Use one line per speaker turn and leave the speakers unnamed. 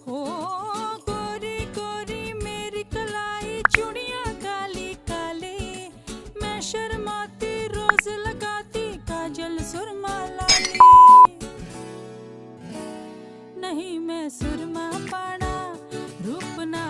हो गोरी गोरी मेरी कलाई, चूड़ियां काली काली, मैं शर्माती रोज लगाती काजल सुरमा लाली। नहीं मैं सुरमा पाना रूप ना